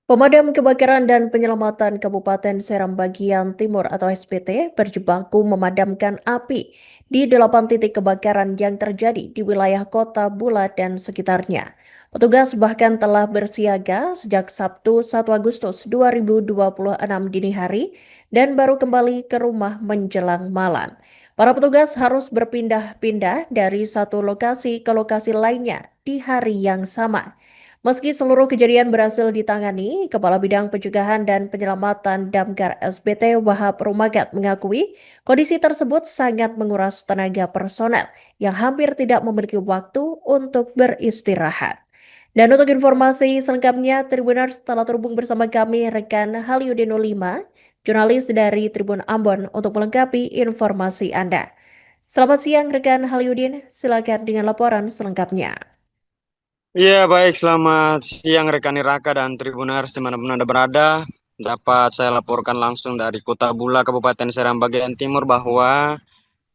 Pemadam Kebakaran dan Penyelamatan Kabupaten Seram Bagian Timur atau SPT berjibaku memadamkan api di 8 titik kebakaran yang terjadi di wilayah Kota Bula dan sekitarnya. Petugas bahkan telah bersiaga sejak Sabtu 1 Agustus 2026 dini hari dan baru kembali ke rumah menjelang malam. Para petugas harus berpindah-pindah dari satu lokasi ke lokasi lainnya di hari yang sama. Meski seluruh kejadian berhasil ditangani, Kepala Bidang Pencegahan dan Penyelamatan Damkar SBT Wahab Rumagat mengakui kondisi tersebut sangat menguras tenaga personel yang hampir tidak memiliki waktu untuk beristirahat. Dan untuk informasi selengkapnya, Tribuners telah terhubung bersama kami rekan Haliudin 5, jurnalis dari Tribun Ambon untuk melengkapi informasi Anda. Selamat siang rekan Haliudin, silakan dengan laporan selengkapnya. Iya, baik. Selamat siang rekan Iraka dan Tribuners dimanapun Anda berada. Dapat saya laporkan langsung dari Kota Bula, Kabupaten Seram bagian Timur bahwa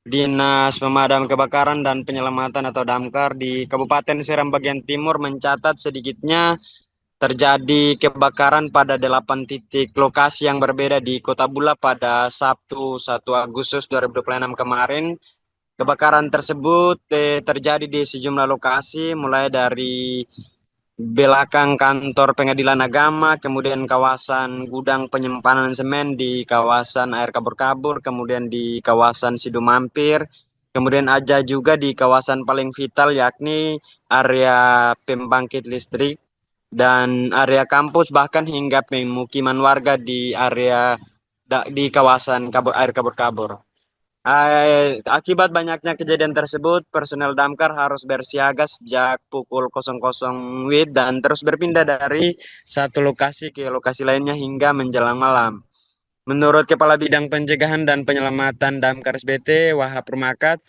Dinas Pemadam Kebakaran dan Penyelamatan atau Damkar di Kabupaten Seram bagian Timur mencatat sedikitnya terjadi kebakaran pada 8 titik lokasi yang berbeda di Kota Bula pada Sabtu 1 Agustus 2026 kemarin. Kebakaran tersebut terjadi di sejumlah lokasi, mulai dari belakang kantor pengadilan agama, kemudian kawasan gudang penyimpanan semen di kawasan air kabur-kabur, kemudian di kawasan Sidu Mampir, kemudian ada juga di kawasan paling vital yakni area pembangkit listrik dan area kampus, bahkan hingga pemukiman warga di area di kawasan air kabur-kabur. Akibat banyaknya kejadian tersebut, personel damkar harus bersiaga sejak pukul 00 WIB dan terus berpindah dari satu lokasi ke lokasi lainnya hingga menjelang malam. Menurut Kepala Bidang Pencegahan dan Penyelamatan Damkar SBT, Wahab Rumakat,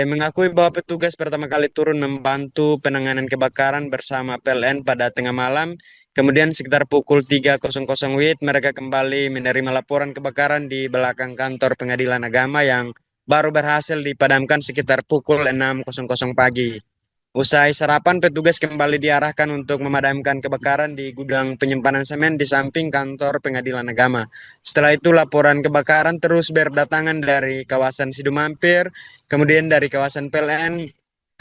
mengakui bahwa petugas pertama kali turun membantu penanganan kebakaran bersama PLN pada tengah malam. Kemudian sekitar pukul 3.00 WIB mereka kembali menerima laporan kebakaran di belakang kantor pengadilan agama yang baru berhasil dipadamkan sekitar pukul 6.00 pagi. Usai sarapan, petugas kembali diarahkan untuk memadamkan kebakaran di gudang penyimpanan semen di samping kantor pengadilan agama. Setelah itu, laporan kebakaran terus berdatangan dari kawasan Sidu Mampir, kemudian dari kawasan PLN,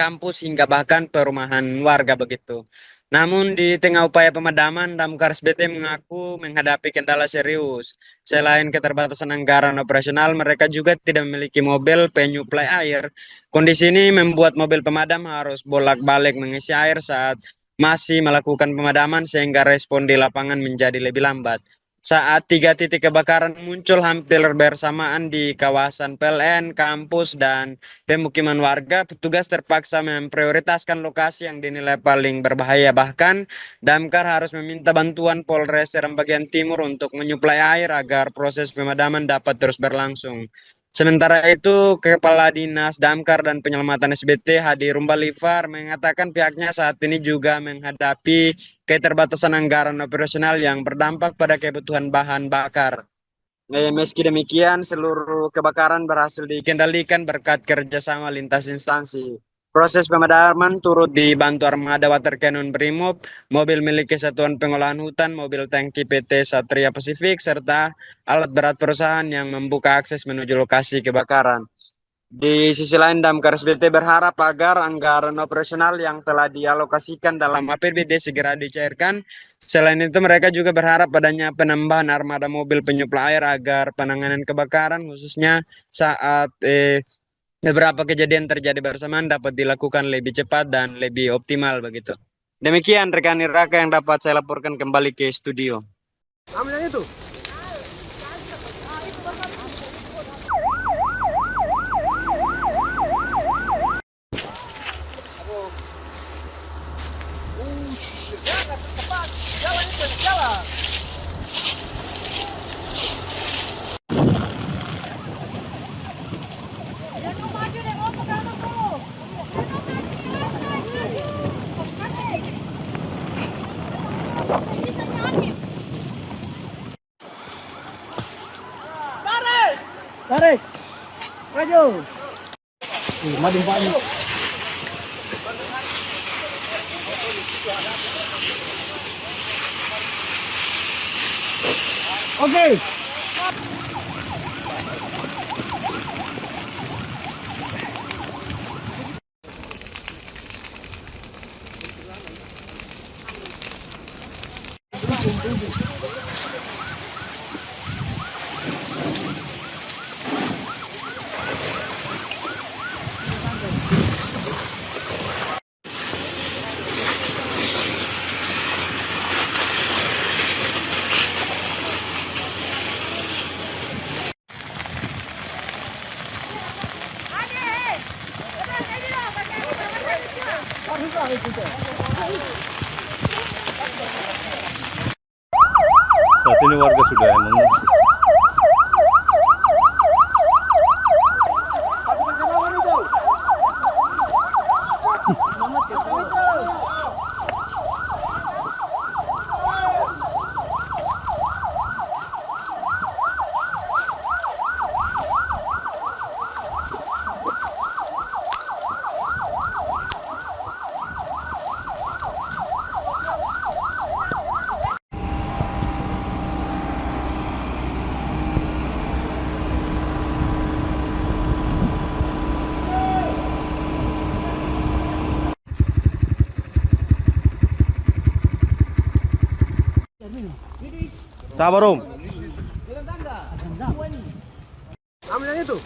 kampus, hingga bahkan perumahan warga begitu. Namun di tengah upaya pemadaman, Damkar SBT mengaku menghadapi kendala serius. Selain keterbatasan anggaran operasional, mereka juga tidak memiliki mobil penyuplai air. Kondisi ini membuat mobil pemadam harus bolak-balik mengisi air saat masih melakukan pemadaman sehingga respon di lapangan menjadi lebih lambat. Saat 3 titik kebakaran muncul hampir bersamaan di kawasan PLN, kampus, dan pemukiman warga, petugas terpaksa memprioritaskan lokasi yang dinilai paling berbahaya. Bahkan, Damkar harus meminta bantuan Polres Seram bagian Timur untuk menyuplai air agar proses pemadaman dapat terus berlangsung. Sementara itu, Kepala Dinas Damkar dan Penyelamatan SBT Hadi Rumbalifar mengatakan pihaknya saat ini juga menghadapi keterbatasan anggaran operasional yang berdampak pada kebutuhan bahan bakar. Meski demikian, seluruh kebakaran berhasil dikendalikan berkat kerjasama lintas instansi. Proses pemadaman turut dibantu armada water cannon Brimob, mobil milik Kesatuan Pengolahan Hutan, mobil tangki PT Satria Pasifik, serta alat berat perusahaan yang membuka akses menuju lokasi kebakaran. Di sisi lain, Damkar SBT berharap agar anggaran operasional yang telah dialokasikan dalam APBD segera dicairkan. Selain itu, mereka juga berharap adanya penambahan armada mobil penyuplai air agar penanganan kebakaran, khususnya saat beberapa kejadian terjadi bersamaan, dapat dilakukan lebih cepat dan lebih optimal begitu. Demikian rekan Iraka yang dapat saya laporkan kembali ke studio. Ambil yang itu. Jalan itu, jalan. Tarik. Maju. Maju Pak. Oke. Saat ini warga sudah mengungsi. Sabar Om. Ambil yang itu.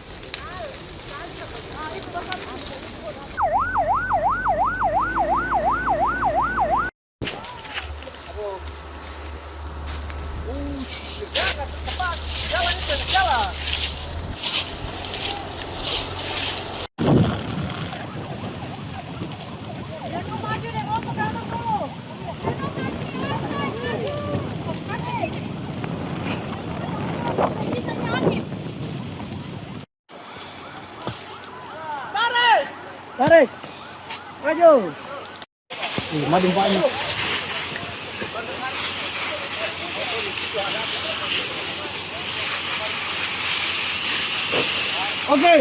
Tarik. Maju. Maju Paknya. Oke.